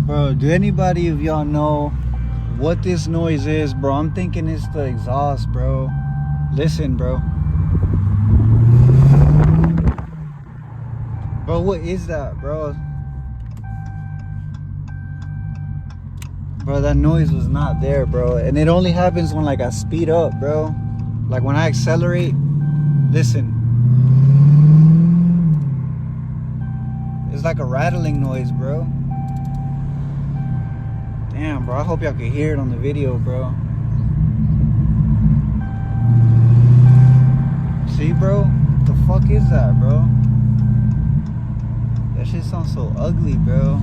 Bro, do anybody of y'all know what this noise is, bro? I'm thinking it's the exhaust, bro. Listen, bro. Bro, what is that, bro? Bro, that noise was not there, bro. And it only happens when, like, I speed up, bro. Like, when I accelerate, listen. It's like a rattling noise, bro. Damn, bro. I hope y'all can hear it on the video, bro. See, bro? What the fuck is that, bro? That shit sounds so ugly, bro.